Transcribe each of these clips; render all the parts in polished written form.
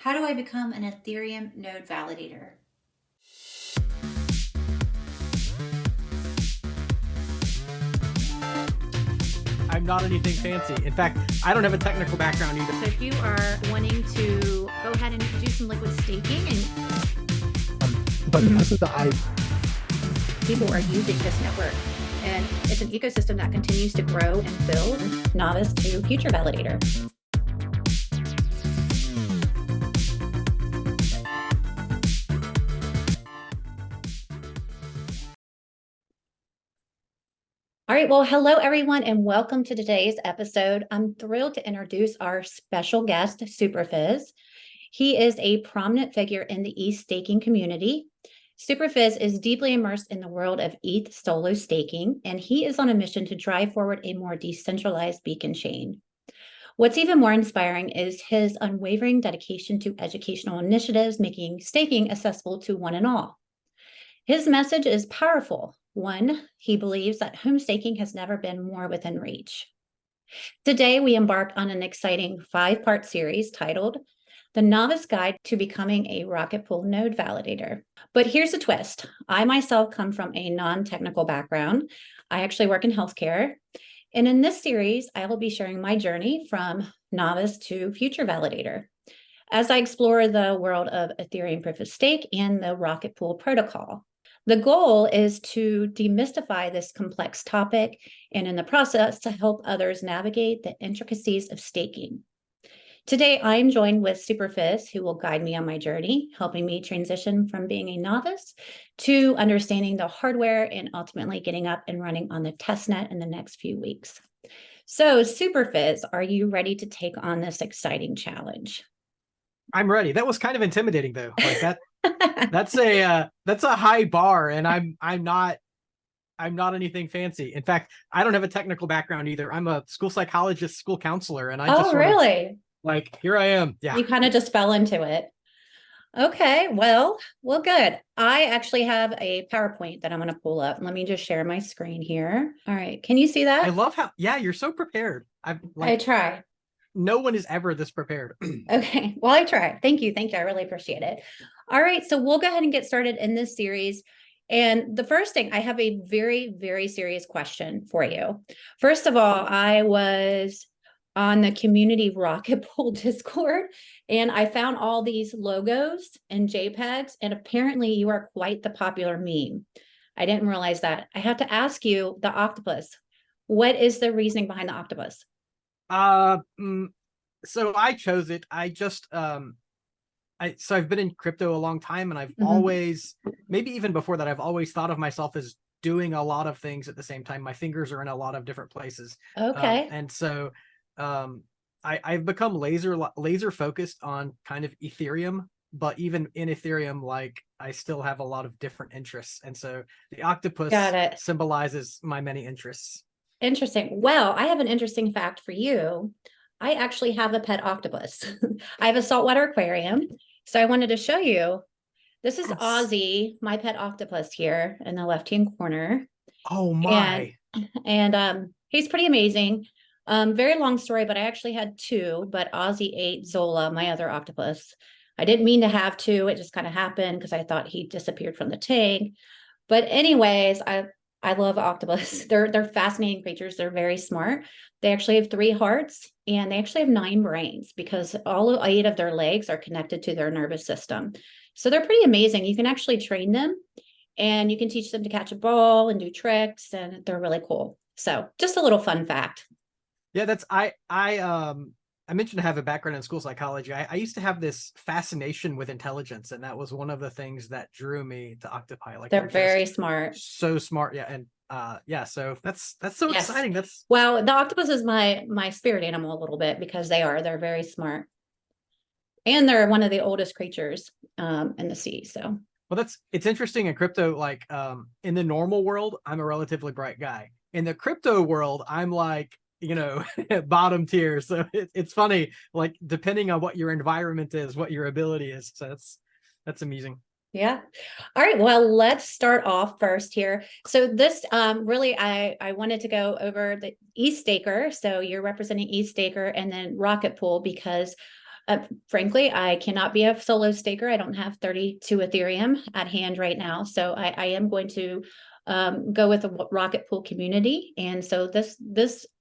How do I become an Ethereum node validator? I'm not anything fancy. In fact, I don't have a technical background either. So if you are wanting to go ahead and do some liquid staking and But this is the people are using this network, and it's an ecosystem that continues to grow and build. Novice to future validator. All right, well, hello everyone, and welcome to today's episode. I'm thrilled to introduce our special guest, Superphiz. He is a prominent figure in the ETH staking community. Superphiz is deeply immersed in the world of ETH Solo staking, and he is on a mission to drive forward a more decentralized beacon chain. What's even more inspiring is his unwavering dedication to educational initiatives, making staking accessible to one and all. His message is powerful. One, he believes that home staking has never been more within reach. Today, we embark on an exciting 5-part series titled The Novice Guide to Becoming a Rocketpool Node Validator. But here's a twist. I myself come from a non-technical background. I actually work in healthcare. And in this series, I will be sharing my journey from novice to future validator as I explore the world of Ethereum proof of stake and the Rocketpool protocol. The goal is to demystify this complex topic and in the process to help others navigate the intricacies of staking. Today, I'm joined with Superphiz, who will guide me on my journey, helping me transition from being a novice to understanding the hardware and ultimately getting up and running on the testnet in the next few weeks. So, Superphiz, are you ready to take on this exciting challenge? I'm ready. That was kind of intimidating though. Like that that's a high bar, and I'm not anything fancy. In fact, I don't have a technical background either. I'm a school psychologist, school counselor, and I just sort of Really? like, here I am. Yeah. You kind of just fell into it. Okay, well, good. I actually have a PowerPoint that I'm going to pull up. Let me just share my screen here. All right, can you see I that? love how, yeah, you're so prepared. I like, try. no one is ever this prepared. Okay, well, I try. Thank you. I really appreciate it. All right, so we'll go ahead and get started in this series. And the first thing, I have a very, very serious question for you. First of all, I was on the community Rocketpool Discord, and I found all these logos and JPEGs, and apparently you are quite the popular meme. I didn't realize that. I have to ask you, the octopus. What is the reasoning behind the octopus? So I chose it. So I've been in crypto a long time, and I've always, maybe even before that, I've always thought of myself as doing a lot of things at the same time. My fingers are in a lot of different places. Okay. And so I've become laser focused on kind of Ethereum, but even in Ethereum, like, I still have a lot of different interests. And so the octopus symbolizes my many interests. Interesting. Well, I have an interesting fact for you. I actually have a pet octopus. I have a saltwater aquarium. So I wanted to show you. This is Ozzy, my pet octopus here in the left-hand corner. Oh my. And he's pretty amazing. Very long story, but I actually had 2, but Ozzy ate Zola, my other octopus. I didn't mean to have 2. It just kind of happened because I thought he disappeared from the tank. But anyways, I love octopus. They're fascinating creatures. They're very smart. They actually have 3 hearts, and they actually have 9 brains because all 8 of their legs are connected to their nervous system. So they're pretty amazing. You can actually train them, and you can teach them to catch a ball and do tricks, and they're really cool. So just a little fun fact. Yeah, that's I mentioned to have a background in school psychology. I used to have this fascination with intelligence, and that was one of the things that drew me to octopi. Like, they're very smart. So smart. Yeah. And yeah, so that's so exciting. Well, the octopus is my spirit animal a little bit because they're very smart. And they're one of the oldest creatures in the sea. So well, it's interesting in crypto. Like, in the normal world, I'm a relatively bright guy. In the crypto world, I'm like, bottom tier. So it's funny, like, depending on what your environment is, what your ability is. So that's amusing. Yeah. All right. Well, let's start off first here. So this really, I wanted to go over the EthStaker. So you're representing EthStaker and then Rocketpool, because Frankly, I cannot be a solo staker. I don't have 32 Ethereum at hand right now. So I am going to go with the Rocketpool community. And so this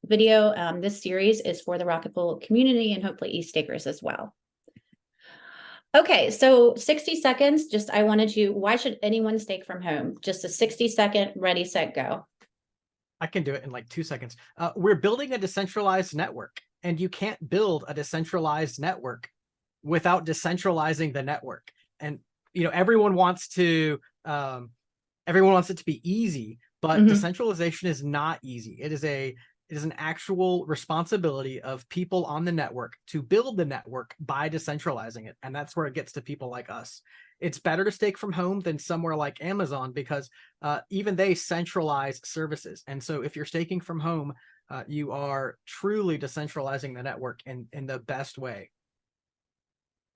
video, this series is for the Rocketpool community and hopefully EthStakers as well. Okay, so 60 seconds, just I wanted you, why should anyone stake from home? Just a 60-second, ready, set, go. I can do it in like 2 seconds. We're building a decentralized network, and you can't build a decentralized network without decentralizing the network. And everyone wants it to be easy, but decentralization is not easy. It is an actual responsibility of people on the network to build the network by decentralizing it. And that's where it gets to people like us. It's better to stake from home than somewhere like Amazon because even they centralize services. And so if you're staking from home, you are truly decentralizing the network in the best way.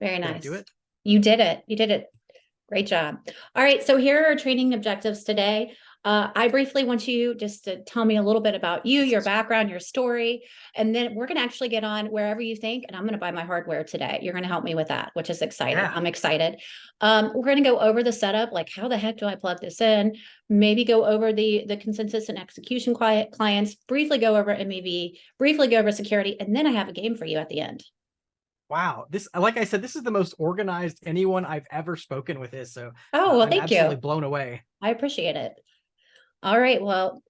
Very Did I nice. do it? You did it. You did it. Great job. All right, so here are our training objectives today. I briefly want you just to tell me a little bit about you, your background, your story, and then we're going to actually get on wherever you think, and I'm going to buy my hardware today. You're going to help me with that, which is exciting. Yeah. I'm excited. We're going to go over the setup, like how the heck do I plug this in? Maybe go over the consensus and execution clients, briefly go over and maybe briefly go over security, and then I have a game for you at the end. Wow, like I said, this is the most organized anyone I've ever spoken with is. So well, I'm thank absolutely you. blown away. I appreciate it. All right, well,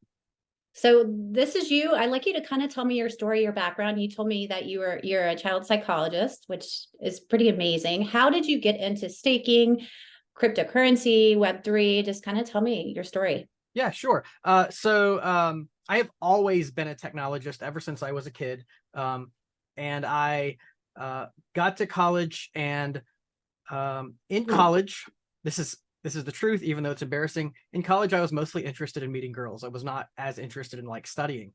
so this is you. I'd like you to kind of tell me your story, your background. You told me that you're a child psychologist, which is pretty amazing. How did you get into staking, cryptocurrency, Web3? Just kind of tell me your story. Yeah, sure. So I have always been a technologist ever since I was a kid. And I got to college, and in college, this is the truth, even though it's embarrassing. In college, I was mostly interested in meeting girls. I was not as interested in like studying.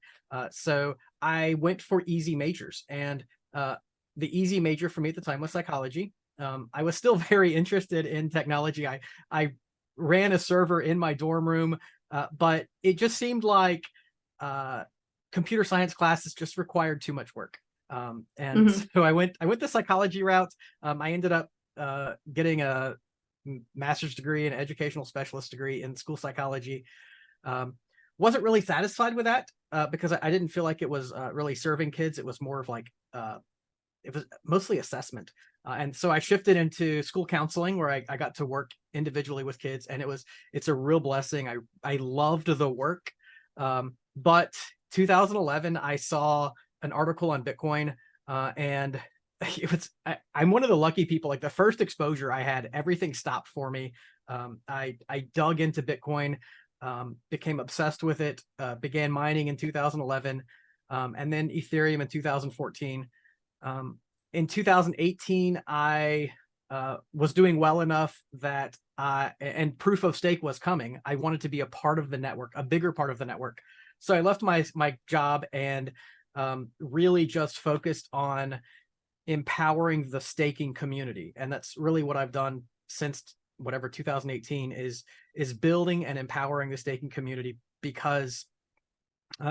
So I went for easy majors, and the easy major for me at the time was psychology. I was still very interested in technology. I ran a server in my dorm room, but it just seemed like computer science classes just required too much work. And so I went the psychology route. I ended up getting a master's degree and educational specialist degree in school psychology. Wasn't really satisfied with that because I didn't feel like it was really serving kids. It was more of like it was mostly assessment. And so I shifted into school counseling, where I got to work individually with kids, and it's a real blessing. I loved the work. But 2011, I saw an article on Bitcoin, and I'm one of the lucky people. Like the first exposure I had, everything stopped for me. I dug into Bitcoin, became obsessed with it, began mining in 2011, and then Ethereum in 2014. In 2018, I was doing well enough that and proof of stake was coming. I wanted to be a part of the network, a bigger part of the network. So I left my job and really just focused on empowering the staking community. And that's really what I've done since whatever 2018 is building and empowering the staking community, because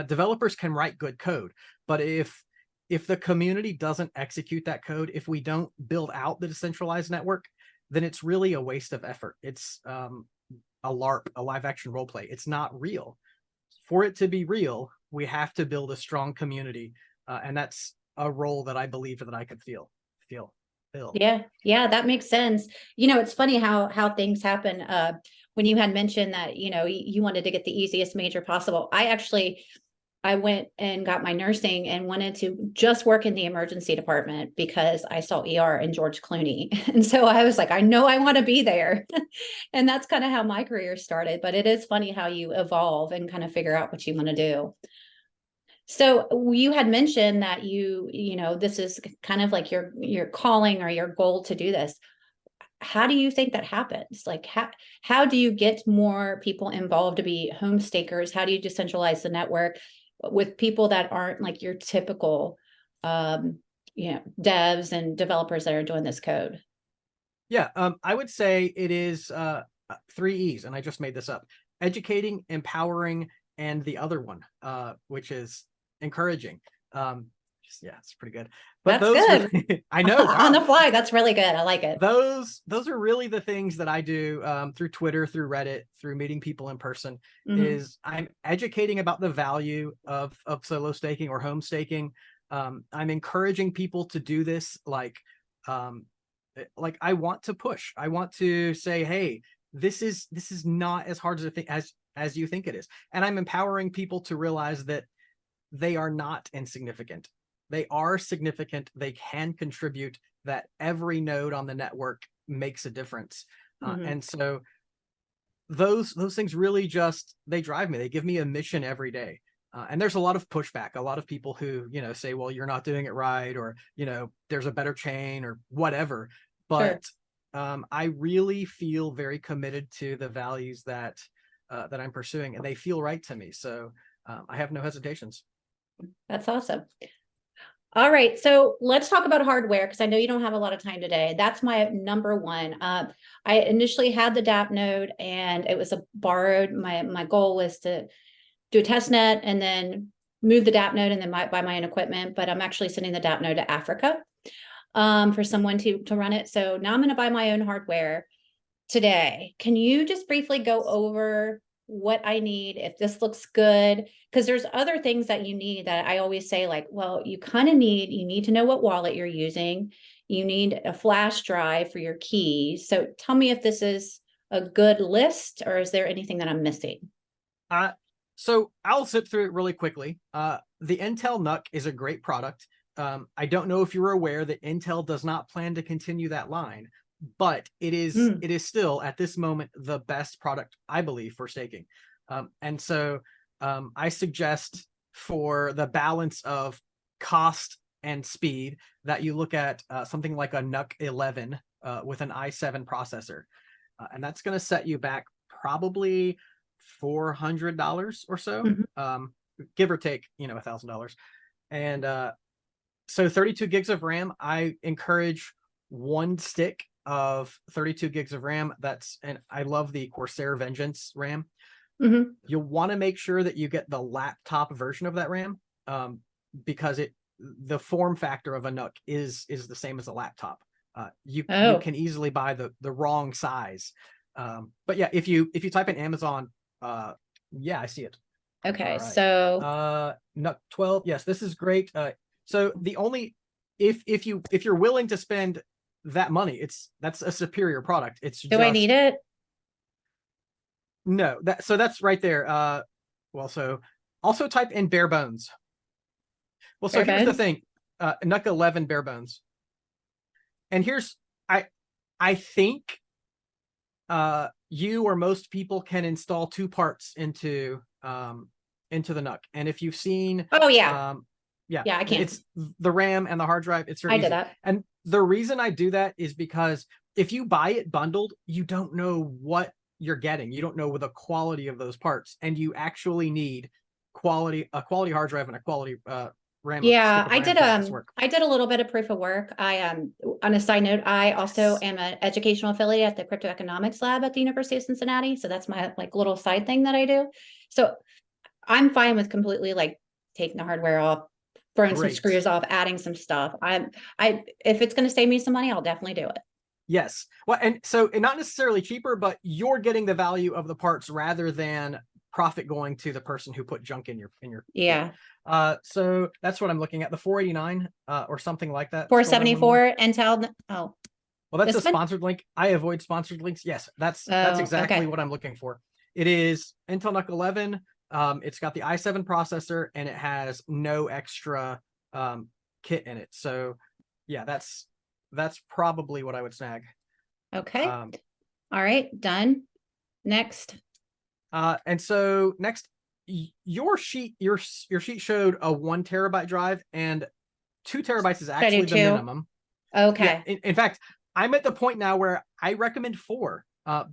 developers can write good code, but if the community doesn't execute that code, if we don't build out the decentralized network, then it's really a waste of effort. It's a LARP, a live action role play. It's not real. For it to be real, we have to build a strong community, and that's a role that I believe that I could fill. Yeah, that makes sense. It's funny how things happen. When you had mentioned that you wanted to get the easiest major possible, I went and got my nursing and wanted to just work in the emergency department because I saw ER and George Clooney. And so I was like, I know I want to be there. And that's kind of how my career started. But it is funny how you evolve and kind of figure out what you want to do. So you had mentioned that this is kind of like your calling or your goal to do this. How do you think that happens? Like how do you get more people involved to be home stakers? How do you decentralize the network with people that aren't like your typical devs and developers that are doing this code? Yeah, I would say it is 3 E's, and I just made this up: educating, empowering, and the other one, which is encouraging. Yeah, it's pretty good. But That's good. really, I know. On the Wow. fly. That's really good. I like it. Those are really the things that I do through Twitter, through Reddit, through meeting people in person. Mhm. Is I'm educating about the value of solo staking or home staking. I'm encouraging people to do this. Like I want to push. I want to say, hey, this is not as hard as you think it is, and I'm empowering people to realize that they are not insignificant. They are significant. They can contribute, that every node on the network makes a difference. Mhm. And so those things really just, they drive me. They give me a mission every day. And there's a lot of pushback, a lot of people who, say, well, you're not doing it right, or, there's a better chain or whatever. Sure. But I really feel very committed to the values that I'm pursuing, and they feel right to me. So I have no hesitations. That's awesome. All right, so let's talk about hardware, because I know you don't have a lot of time today. That's my number one. I initially had the DApp node, and it was a borrowed. My goal was to do a test net and then move the DApp node and then buy my own equipment. But I'm actually sending the DApp node to Africa for someone to run it. So now I'm going to buy my own hardware today. Can you just briefly go over what I need, if this looks good? Because there's other things that you need that I always say, like, well, you need to know what wallet you're using. You need a flash drive for your keys. So tell me if this is a good list, or is there anything that I'm missing? So I'll zip through it really quickly. The Intel NUC is a great product. I don't know if you're aware that Intel does not plan to continue that line, but it is still at this moment the best product, I believe, for staking. And so I suggest, for the balance of cost and speed, that you look at something like a NUC 11 with an i7 processor. And that's going to set you back probably $400 or so, give or take, $1,000. And so 32 gigs of RAM, I encourage one stick of 32 gigs of RAM. And I love the Corsair Vengeance RAM. You'll want to make sure that you get the laptop version of that RAM, because the form factor of a NUC is the same as a laptop. You can easily buy the wrong size. But yeah, if you type in Amazon, yeah, I see it. Okay, right. So NUC 12, yes, this is great. So the only, if you're willing to spend that money, that's a superior product. Do I need it? No, that's right there. Well, so also type in bare bones. Well, so here's the thing, NUC 11 bare bones. And here's, I think you or most people can install two parts into the NUC. And if you've seen, yeah, I can. It's the RAM and the hard drive. It's very I easy. did that. And the reason I do that is because if you buy it bundled, you don't know what you're getting. You don't know the quality of those parts, and you actually need a quality hard drive and a quality RAM. Yeah, I did a little bit of proof of work. On a side note, I also am an educational affiliate at the Crypto Economics Lab at the University of Cincinnati. So that's my little side thing that I do. So I'm fine with completely taking the hardware off, throwing some screws off, adding some stuff. If it's going to save me some money, I'll definitely do it. Yes. Well, and so not necessarily cheaper, but you're getting the value of the parts rather than profit going to the person who put junk in your Yeah. So that's what I'm looking at, the 489 or something like that. 474 Intel. Oh, well, that's a sponsored link. I avoid sponsored links. Yes, that's exactly what I'm looking for. It is Intel NUC 11. It's got the i7 processor, and it has no extra kit in it. So yeah, that's probably what I would snag. Okay. All right, done. Next. And so next, your sheet showed a 1 terabyte drive, and 2 terabytes is actually the minimum. Okay. Yeah, in fact, I'm at the point now where I recommend 4,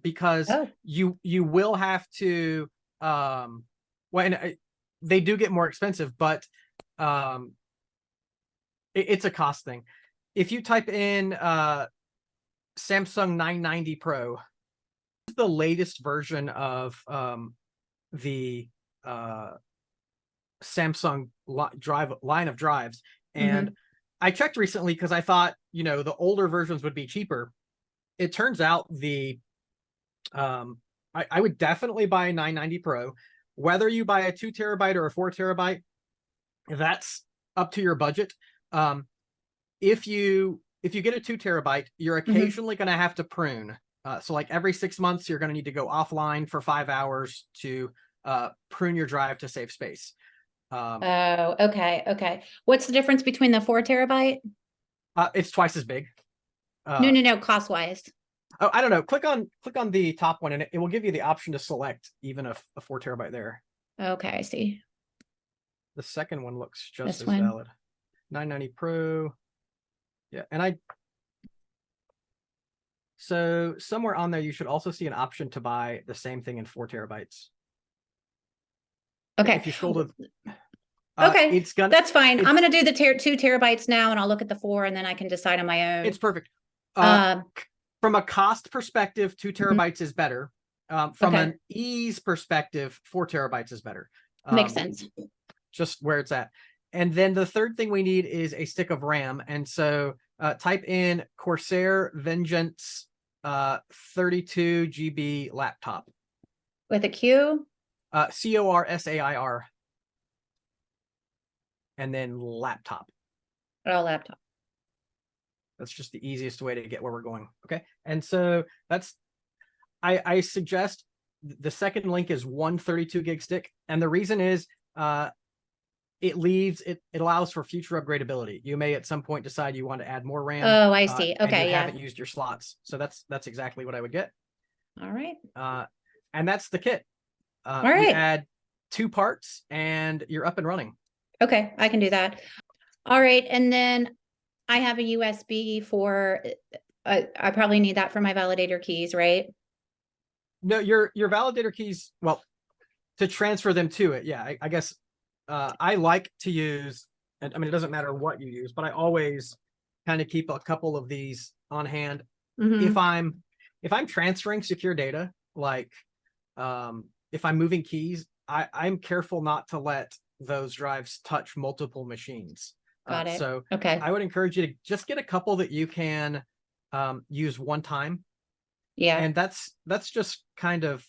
because you will have to they do get more expensive, but it's a cost thing. If you type in Samsung 990 Pro, the latest version of the Samsung line of drives, And I checked recently because I thought, you know, the older versions would be cheaper. It turns out I would definitely buy a 990 Pro. Whether you buy a 2 terabyte or a 4 terabyte, that's up to your budget. If you get a 2 terabyte, you're occasionally going to have to prune. So like every 6 months, you're going to need to go offline for 5 hours to prune your drive to save space. Oh, okay. Okay. What's the difference between the 4 terabyte? It's twice as big. No, cost wise. Oh, I don't know. Click on the top one, and it will give you the option to select even a 4 terabyte there. Okay, I see. The second one looks just This as one? valid. 990 Pro. Yeah, and so somewhere on there, you should also see an option to buy the same thing in 4 terabytes. Okay. If you scroll to, Okay, that's fine. I'm going to do the 2 terabytes now, and I'll look at the 4, and then I can decide on my own. It's perfect. From a cost perspective, 2 terabytes is better. From an ease perspective, 4 terabytes is better. Makes sense. Just where it's at. And then the third thing we need is a stick of RAM. And so type in Corsair Vengeance 32 GB laptop. With a Q? Corsair. And then laptop. Oh, laptop. That's just the easiest way to get where we're going. Okay. And so I suggest the second link is 132 gig stick. And the reason is it allows for future upgradability. You may at some point decide you want to add more RAM. Oh, I see. And Okay. you Yeah. haven't used your slots. So that's exactly what I would get. All right. And that's the kit. All right. You add 2 parts and you're up and running. Okay. I can do that. All right. And then I have a USB for, I probably need that for my validator keys, right? No, your validator keys, well, to transfer them to it. Yeah, I guess I like to use, and I mean, it doesn't matter what you use, but I always kind of keep a couple of these on hand. If I'm transferring secure data, like if I'm moving keys, I'm careful not to let those drives touch multiple machines. Got it. So Okay. I would encourage you to just get a couple that you can use one time. Yeah. And that's just kind of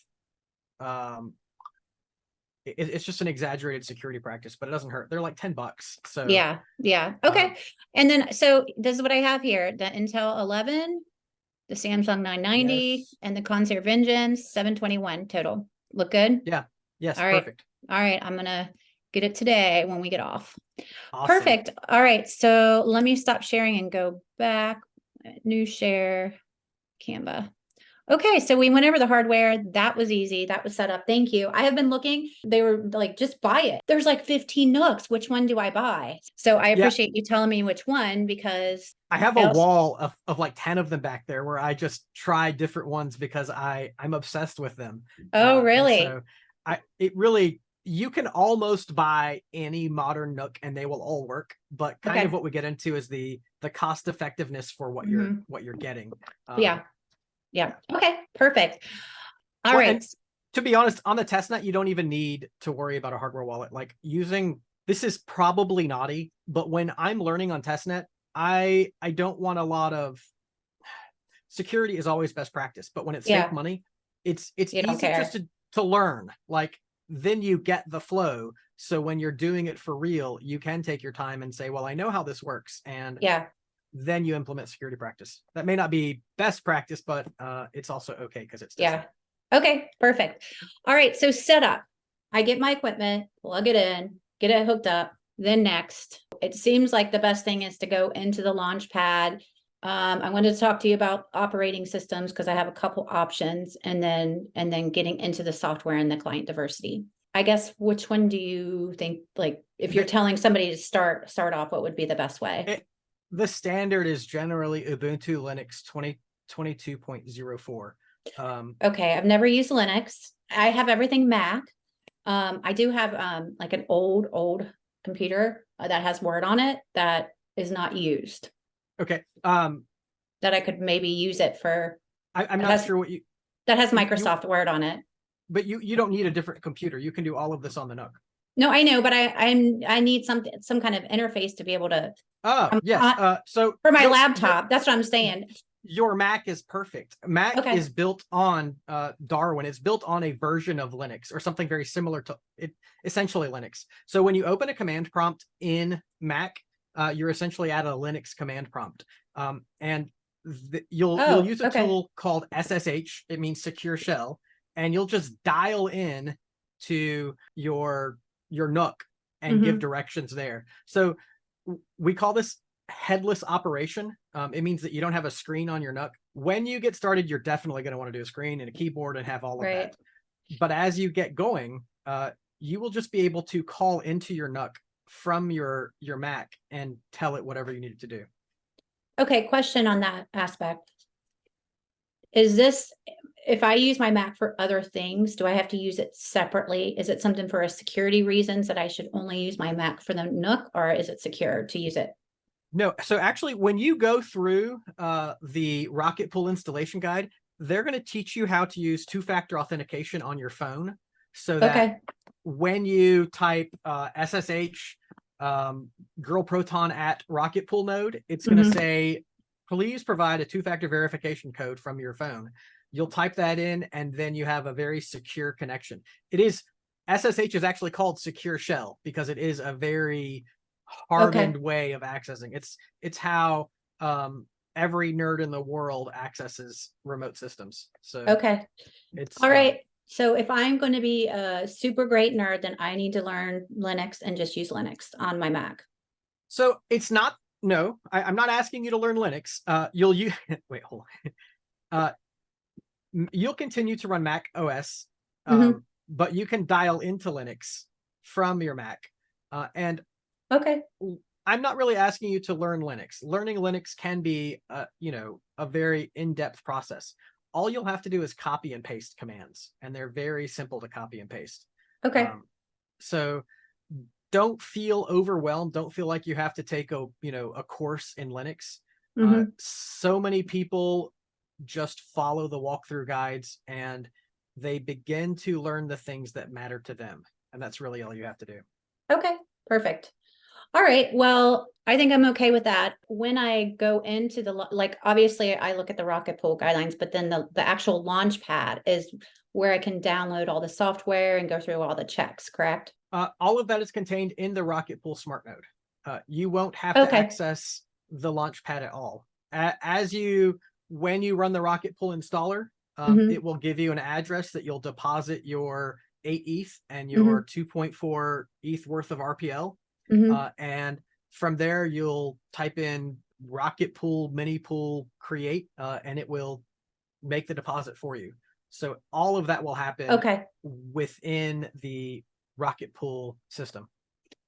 it's just an exaggerated security practice, but it doesn't hurt. They're like $10. So Yeah. Okay. And then, so this is what I have here: the Intel 11, the Samsung 990, yes. and the Corsair Vengeance 721 total. Look good? Yeah. Yes. All right. Perfect. All right. I'm gonna get it today when we get off. Awesome. Perfect. All right. So let me stop sharing and go back. New share, Canva. Okay, so we went over the hardware. That was easy. That was set up. Thank you. I have been looking. They were like, just buy it. There's like 15 Nooks. Which one do I buy? So I appreciate you telling me which one, because I have a wall of like 10 of them back there where I just try different ones because I'm obsessed with them. Oh, really? So you can almost buy any modern Nook and they will all work, but kind of what we get into is the cost effectiveness for what you're getting. Yeah. Okay. Perfect. All right. To be honest, on the testnet, you don't even need to worry about a hardware wallet. Like this is probably naughty, but when I'm learning on testnet, I don't want a lot of security is always best practice, but when it's fake money, it's easy just to learn. Like then you get the flow. So when you're doing it for real, you can take your time and say, well, I know how this works. And then you implement security practice. That may not be best practice, but it's also okay because it's testnet. Okay, perfect. All right, so setup. I get my equipment, plug it in, get it hooked up. Then next, it seems like the best thing is to go into the launch pad. I wanted to talk to you about operating systems because I have a couple options, and then getting into the software and the client diversity. I guess, which one do you think, like, if you're telling somebody to start off, what would be the best way? The standard is generally Ubuntu Linux 2022.04. Okay, I've never used Linux. I have everything Mac. I do have like an old computer that has Word on it that is not used. Okay. That I could maybe use it for. I'm not sure what that has Microsoft Word on it. But you don't need a different computer. You can do all of this on the Nook. No, I know, but I need some kind of interface to be able to Yes. So for my laptop. That's what I'm saying. Your Mac is perfect. Mac Okay. is built on Darwin. It's built on a version of Linux or something very similar to it, essentially Linux. So when you open a command prompt in Mac, you're essentially at a Linux command prompt. And you'll use a tool called SSH. It means secure shell, and you'll just dial in to your NUC and give directions there. So we call this headless operation. It means that you don't have a screen on your NUC. When you get started, you're definitely going to want to do a screen and a keyboard and have all of that. But as you get going, you will just be able to call into your NUC from your Mac and tell it whatever you need it to do. Okay, question on that aspect. Is this, if I use my Mac for other things, do I have to use it separately? Is it something for a security reasons that I should only use my Mac for the NUC, or is it secure to use it? No, so actually, when you go through the Rocketpool installation guide, they're going to teach you how to use two-factor authentication on your phone, so that when you type SSH girl proton at Rocketpool Node, it's going to say, please provide a two-factor verification code from your phone. You'll type that in, and then you have a very secure connection. SSH is actually called secure shell because it is a very hardened way of accessing. It's how every nerd in the world accesses remote systems. So it's all right. So if I'm going to be a super great nerd, then I need to learn Linux and just use Linux on my Mac. So it's not, no, I'm not asking you to learn Linux. You'll use, wait, hold on. You'll continue to run Mac OS, but you can dial into Linux from your Mac. And I'm not really asking you to learn Linux. Learning Linux can be, a very in-depth process. All you'll have to do is copy and paste commands, and they're very simple to copy and paste. So don't feel overwhelmed. Don't feel like you have to take a course in Linux. So many people just follow the walkthrough guides and they begin to learn the things that matter to them. And that's really all you have to do. Okay, perfect. All right. Well, I think I'm okay with that. When I go into obviously I look at the Rocketpool guidelines, but then the actual launch pad is where I can download all the software and go through all the checks, correct? All of that is contained in the Rocketpool Smart Node. You won't have to access the launch pad at all. When you run the Rocketpool installer, it will give you an address that you'll deposit your 8 ETH and your 2.4 ETH worth of RPL. And from there, you'll type in Rocketpool minipool create, and it will make the deposit for you. So all of that will happen within the Rocketpool system.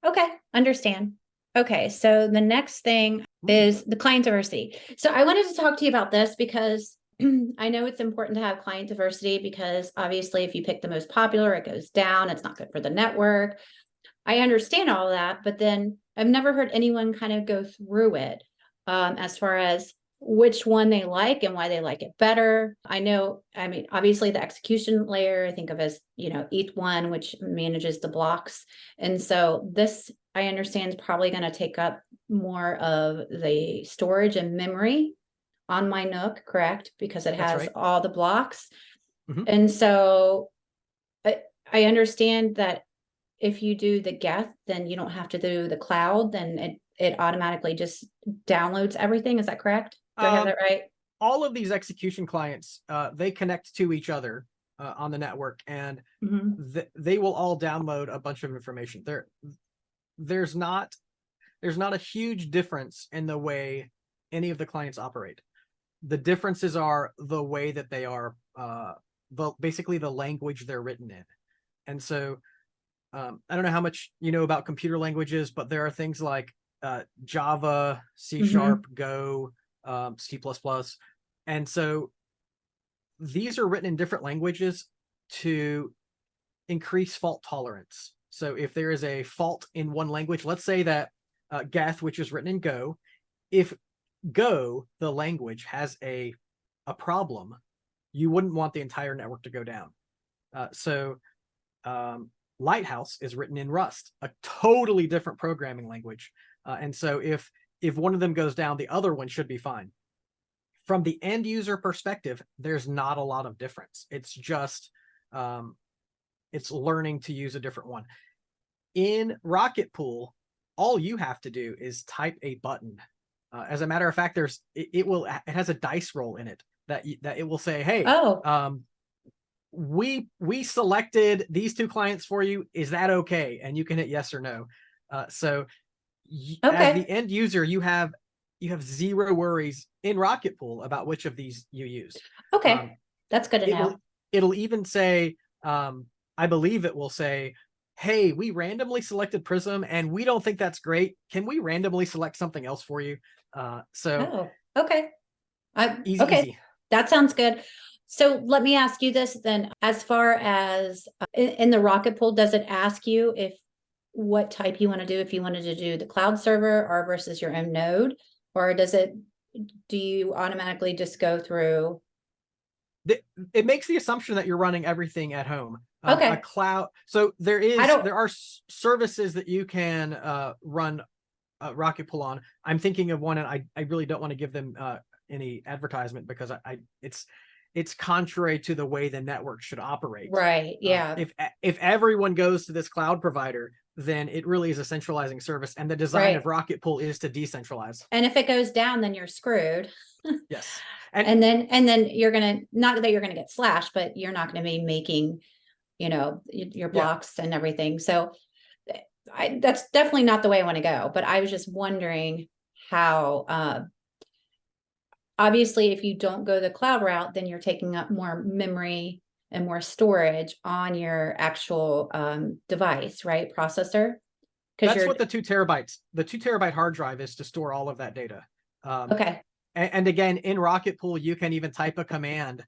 Okay, understand. Okay, so the next thing is the client diversity. So I wanted to talk to you about this because I know it's important to have client diversity because obviously if you pick the most popular, it goes down. It's not good for the network. I understand all of that, but then I've never heard anyone kind of go through it as far as which one they like and why they like it better. Obviously the execution layer, I think of as, ETH1, which manages the blocks. And so this, I understand, is probably going to take up more of the storage and memory on my NUC, correct? Because it has all the blocks. And so I understand that if you do the Geth, then you don't have to do the cloud, then it automatically just downloads everything. Is that correct? Do I have that right? All of these execution clients, they connect to each other on the network, and they will all download a bunch of information. There's not a huge difference in the way any of the clients operate. The differences are the way that they are, basically the language they're written in. And so I don't know how much you know about computer languages, but there are things like Java, C#, Go, C++. And so these are written in different languages to increase fault tolerance. So if there is a fault in one language, let's say that Geth, which is written in Go, if Go, the language, has a problem, you wouldn't want the entire network to go down. Lighthouse is written in Rust, a totally different programming language. And so if one of them goes down, the other one should be fine. From the end user perspective, there's not a lot of difference. It's just, it's learning to use a different one. In Rocketpool, all you have to do is type a button. As a matter of fact, it has a dice roll in it that it will say, hey, we selected these two clients for you. Is that okay? And you can hit yes or no. So as the end user, you have zero worries in Rocketpool about which of these you use. Okay, that's good to know. It'll even say, I believe it will say, hey, we randomly selected Prism and we don't think that's great. Can we randomly select something else for you? Okay. Easy. That sounds good. So let me ask you this then, as far as in the Rocketpool, does it ask you what type you want to do, if you wanted to do the cloud server or versus your own node, or do you automatically just go through? It makes the assumption that you're running everything at home. Okay. A cloud. So there are services that you can run Rocketpool on. I'm thinking of one, and I really don't want to give them any advertisement, because it's contrary to the way the network should operate. Right. Yeah. If everyone goes to this cloud provider, then it really is a centralizing service, and the design of Rocketpool is to decentralize. And if it goes down, then you're screwed. Yes. And then you're gonna, not that you're gonna get slashed, but you're not gonna be making, your blocks and everything. So that's definitely not the way I want to go. But I was just wondering how, obviously, if you don't go the cloud route, then you're taking up more memory and more storage on your actual device, right? Processor. That's what the 2 terabyte hard drive is, to store all of that data. Okay. And again, in Rocketpool, you can even type a command.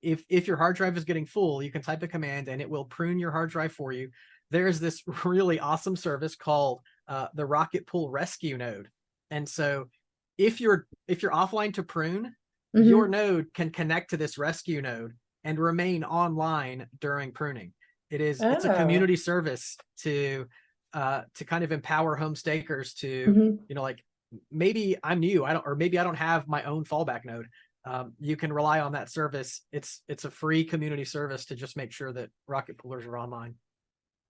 If your hard drive is getting full, you can type a command and it will prune your hard drive for you. There's this really awesome service called the Rocketpool Rescue Node. And so if you're offline to prune, your node can connect to this rescue node and remain online during pruning. It's a community service to kind of empower home stakers to, like, maybe I'm new, maybe I don't have my own fallback node. You can rely on that service. It's a free community service to just make sure that Rocketpoolers are online.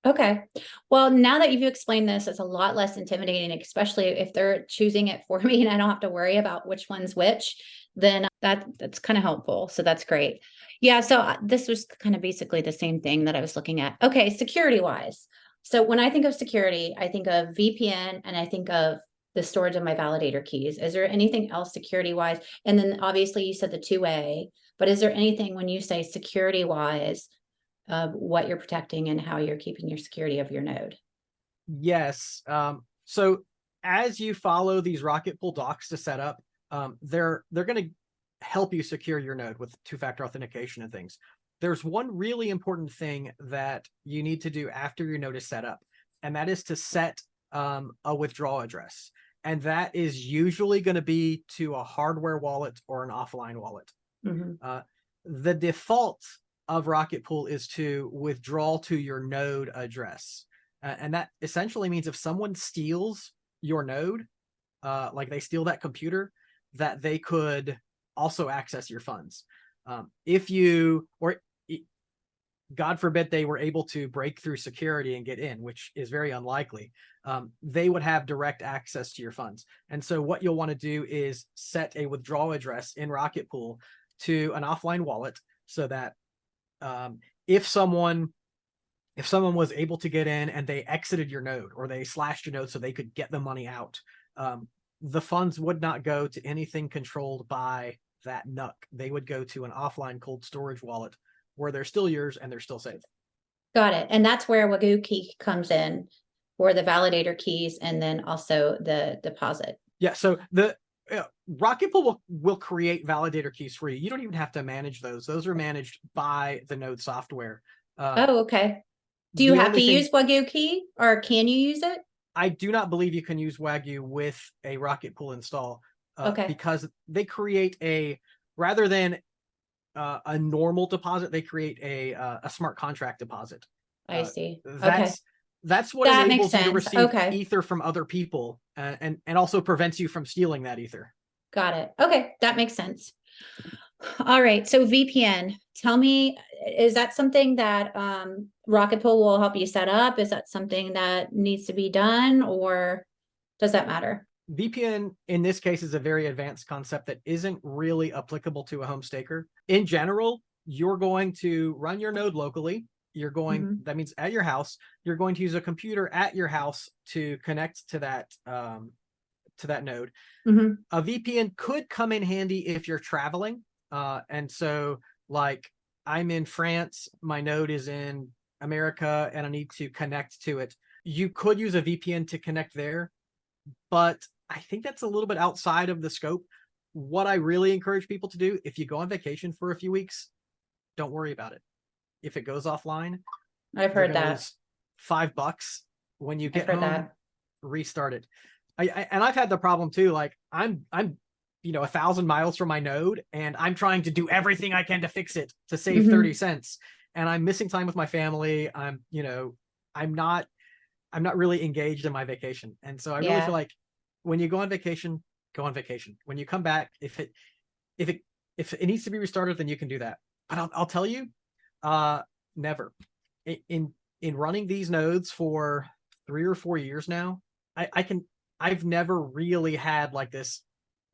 Okay. Well, now that you've explained this, it's a lot less intimidating, especially if they're choosing it for me and I don't have to worry about which one's which, then that's kind of helpful. So that's great. Yeah. So this was kind of basically the same thing that I was looking at. Okay. Security wise. So when I think of security, I think of VPN and I think of the storage of my validator keys. Is there anything else security wise? And then obviously you said the 2A, but is there anything when you say security wise of what you're protecting and how you're keeping your security of your node? Yes. So as you follow these Rocketpool docs to set up, they're going to help you secure your node with 2-factor authentication and things. There's one really important thing that you need to do after your node is set up, and that is to set a withdrawal address. And that is usually going to be to a hardware wallet or an offline wallet. The default of Rocketpool is to withdraw to your node address. And that essentially means if someone steals your node, like they steal that computer, that they could also access your funds. God forbid they were able to break through security and get in, which is very unlikely, they would have direct access to your funds. And so what you'll want to do is set a withdrawal address in Rocketpool to an offline wallet, so that if someone was able to get in and they exited your node, or they slashed your node so they could get the money out, the funds would not go to anything controlled by that NUC. They would go to an offline cold storage wallet where they're still yours and they're still safe. Got it. And that's where Wagyu key comes in, or the validator keys, and then also the deposit. Yeah. So the Rocketpool will create validator keys for you. You don't even have to manage those. Those are managed by the node software. Okay. Do you have to use Wagyu key, or can you use it? I do not believe you can use Wagyu with a Rocketpool install, because they create rather than a normal deposit, they create a smart contract deposit. I see. That's what That makes enables you to sense. receive Okay. ether from other people, and also prevents you from stealing that ether. Got it. Okay, that makes sense. All right. So VPN, tell me, is that something that Rocketpool will help you set up? Is that something that needs to be done, or does that matter? VPN in this case is a very advanced concept that isn't really applicable to a home staker. In general, you're going to run your node locally. You're going, that means at your house, you're going to use a computer at your house to connect to that node. A VPN could come in handy if you're traveling. And so like I'm in France, my node is in America, and I need to connect to it. You could use a VPN to connect there, but I think that's a little bit outside of the scope. What I really encourage people to do, if you go on vacation for a few weeks, don't worry about it. If it goes offline, I've heard that. lose $5 when you get heard home, that. restart it. And I've had the problem too. Like I'm 1,000 miles from my node, and I'm trying to do everything I can to fix it to save 30 cents. And I'm missing time with my family. I'm not really engaged in my vacation. And so I really feel like when you go on vacation, go on vacation. When you come back, if it needs to be restarted, then you can do that. But I'll tell you, never. In running these nodes for 3 or 4 years now, I've never really had like this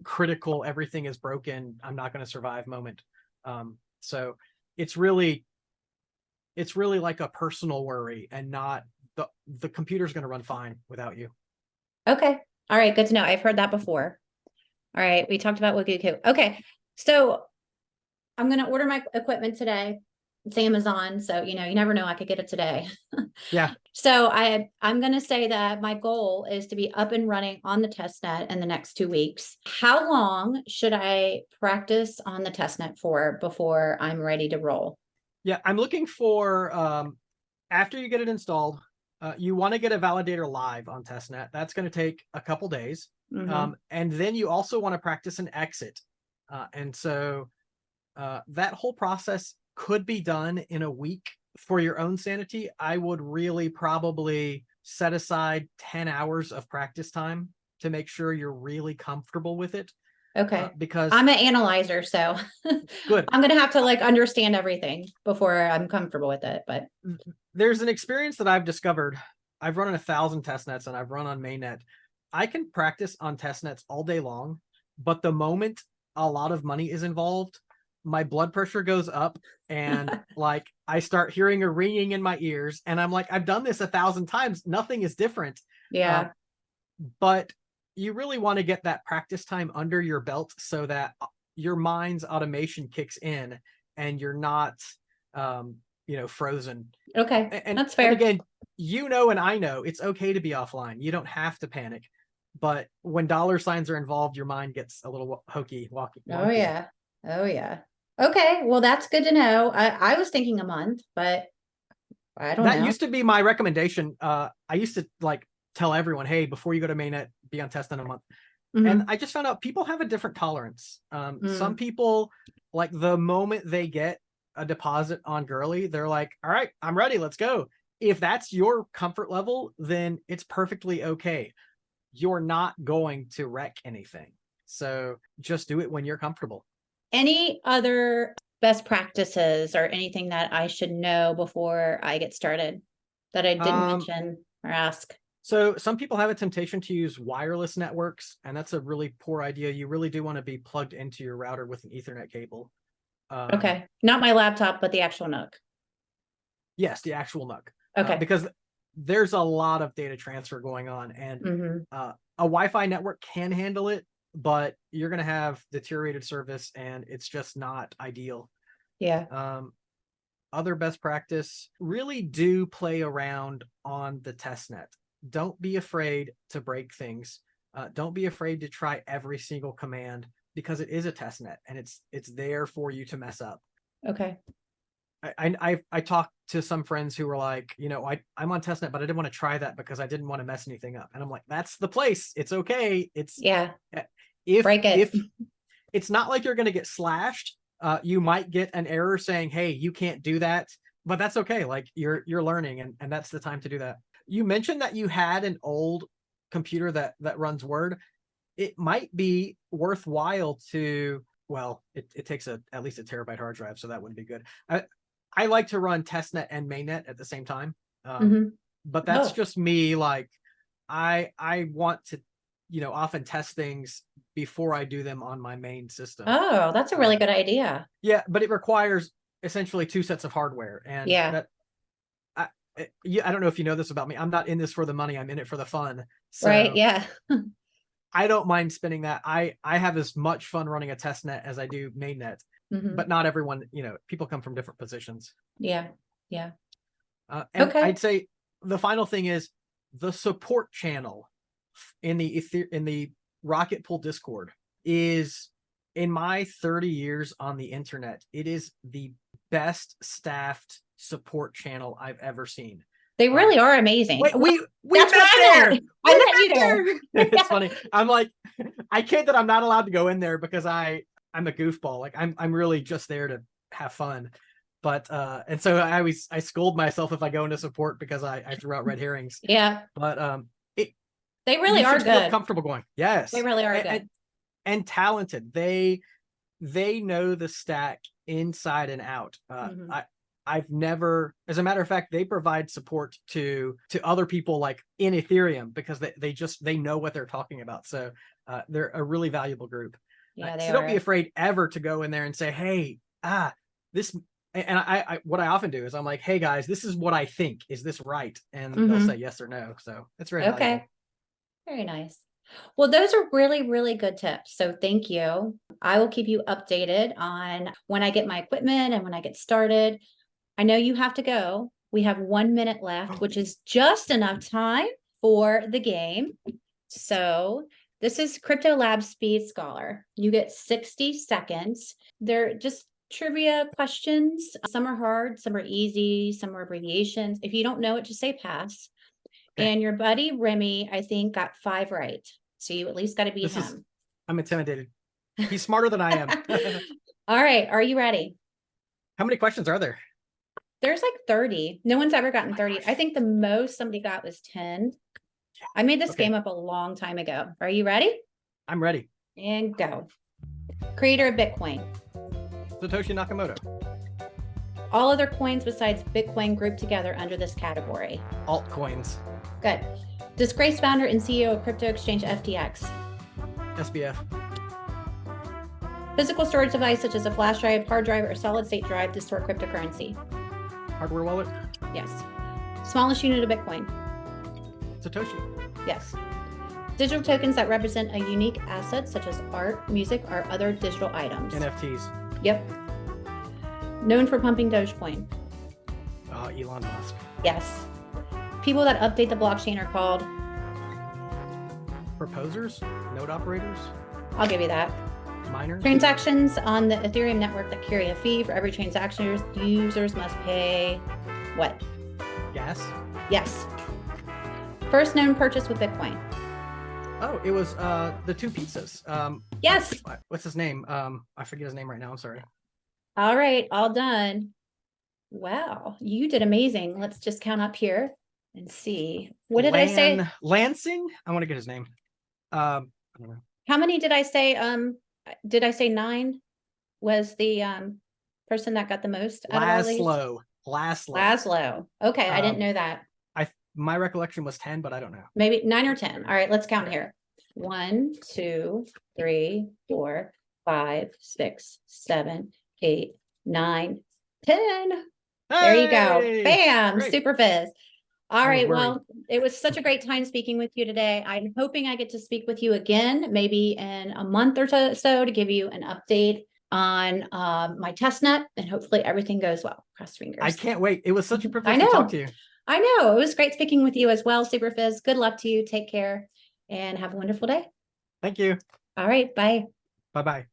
critical, everything is broken, I'm not going to survive moment. So it's really like a personal worry, and not the computer's going to run fine without you. Okay. All right. Good to know. I've heard that before. All right. We talked about Wiguku. Okay. So I'm going to order my equipment today. It's Amazon. So, you never know. I could get it today. Yeah. So I'm going to say that my goal is to be up and running on the testnet in the next 2 weeks. How long should I practice on the testnet for before I'm ready to roll? Yeah. I'm looking for, after you get it installed, you want to get a validator live on testnet. That's going to take a couple days. And then you also want to practice an exit. And so that whole process could be done in a week. For your own sanity, I would really probably set aside 10 hours of practice time to make sure you're really comfortable with it. Okay. Because I'm an analyzer, so good. I'm going to have to like understand everything before I'm comfortable with it. But there's an experience that I've discovered. I've run on 1,000 testnets, and I've run on mainnet. I can practice on testnets all day long, but the moment a lot of money is involved, my blood pressure goes up, and like I start hearing a ringing in my ears, and I'm like, I've done this 1,000 times. Nothing is different. Yeah. But you really want to get that practice time under your belt so that your mind's automation kicks in and you're not, frozen. Okay. And that's fair. And again, and I know it's okay to be offline. You don't have to panic. But when dollar signs are involved, your mind gets a little wonky. Oh yeah. Oh yeah. Okay. Well, that's good to know. I was thinking a month, but I don't know. That used to be my recommendation. I used to like tell everyone, hey, before you go to mainnet, be on test in a month. And I just found out people have a different tolerance. Some people, like the moment they get a deposit on Girly, they're like, all right, I'm ready, let's go. If that's your comfort level, then it's perfectly okay. You're not going to wreck anything. So just do it when you're comfortable. Any other best practices or anything that I should know before I get started that I didn't mention or ask? So some people have a temptation to use wireless networks, and that's a really poor idea. You really do want to be plugged into your router with an Ethernet cable. Okay. Not my laptop, but the actual NUC. Yes, the actual NUC. Okay. Because there's a lot of data transfer going on, and a Wi-Fi network can handle it, but you're going to have deteriorated service, and it's just not ideal. Yeah. Other best practice, really do play around on the testnet. Don't be afraid to break things. Don't be afraid to try every single command, because it is a testnet and it's there for you to mess up. Okay. I talked to some friends who were like, I'm on testnet, but I didn't want to try that because I didn't want to mess anything up. And I'm like, that's the place. It's okay. It's if it's not like you're going to get slashed. You might get an error saying, hey, you can't do that. but that's okay. Like you're learning, and that's the time to do that. You mentioned that you had an old computer that runs Word. It might be worthwhile to, well, it takes at least a terabyte hard drive, so that wouldn't be good. I like to run testnet and mainnet at the same time. But that's just me. Like I want to, often test things before I do them on my main system. Oh, that's a really good idea. Yeah, but it requires essentially 2 sets of hardware. And that, I don't know if you know this about me. I'm not in this for the money. I'm in it for the fun. So right. Yeah. I don't mind spinning that. I have as much fun running a testnet as I do mainnet, but not everyone, people come from different positions. Yeah. Yeah. And I'd say the final thing is the support channel in the Rocketpool Discord is, in my 30 years on the internet, it is the best staffed support channel I've ever seen. They really are amazing. Wait, we met there. I met you there. It's funny. I'm like, I kid that I'm not allowed to go in there because I'm a goofball. Like I'm really just there to have fun. But and so I scold myself if I go into support because I threw out red herrings. Yeah. But they really are good. Feel comfortable going. Yes. They really are good. And talented. They know the stack inside and out. I've never, as a matter of fact, they provide support to other people like in Ethereum because they know what they're talking about. So they're a really valuable group. Yeah, they so don't be afraid ever to go in there and say, hey, this. And I what I often do is I'm like, hey guys, this is what I think. Is this right? And they'll say yes or no. So it's very valuable. Very nice. Well, those are really, really good tips. So thank you. I will keep you updated on when I get my equipment and when I get started. I know you have to go. We have 1 minute left, which is just enough time for the game. So this is Crypto Lab Speed Scholar. You get 60 seconds. They're just trivia questions. Some are hard, some are easy, some are abbreviations. If you don't know it, just say pass. And your buddy Remy, I think, got 5 right. So you at least got to beat him. I'm intimidated. He's smarter than I am. All right. Are you ready? How many questions are there? There's like 30. No one's ever gotten 30. I think the most somebody got was 10. I made this game up a long time ago. Are you ready? I'm ready. And go. Creator of Bitcoin. Satoshi Nakamoto. All other coins besides Bitcoin grouped together under this category. Altcoins. Good. Disgraced founder and CEO of crypto exchange FTX. SBF. Physical storage device such as a flash drive, hard drive, or solid state drive to store cryptocurrency. Hardware wallet. Yes. Smallest unit of Bitcoin. Satoshi. Yes. Digital tokens that represent a unique asset such as art, music, or other digital items. NFTs. Yep. Known for pumping Dogecoin. Elon Musk. Yes. People that update the blockchain are called? Proposers? Node operators? I'll give you that. Miners? Transactions on the Ethereum network that carry a fee. For every transaction, users must pay what? Gas? Yes. First known purchase with Bitcoin. Oh, it was the 2 pizzas. Yes. What's his name? I forget his name right now. I'm sorry. All right, all done. Wow, you did amazing. Let's just count up here and see. What did I say? Lansing? I want to get his name. I don't know. How many did I say? Did I say 9 was the person that got the most out of all these? Laszlo. Okay, I didn't know that. My recollection was 10, but I don't know. Maybe 9 or 10. All right, let's count here. 1, 2, 3, 4, 5, 6, 7, 8, 9, 10. Hey! There you go. Bam, Great. Superphiz. All right, well, it was such a great time speaking with you today. I'm hoping I get to speak with you again, maybe in a month or so to give you an update on my testnet, and hopefully everything goes well. Cross fingers. I can't wait. It was such a privilege to talk to you. I know. It was great speaking with you as well, Superphiz. Good luck to you. Take care and have a wonderful day. Thank you. All right. Bye. Bye-bye.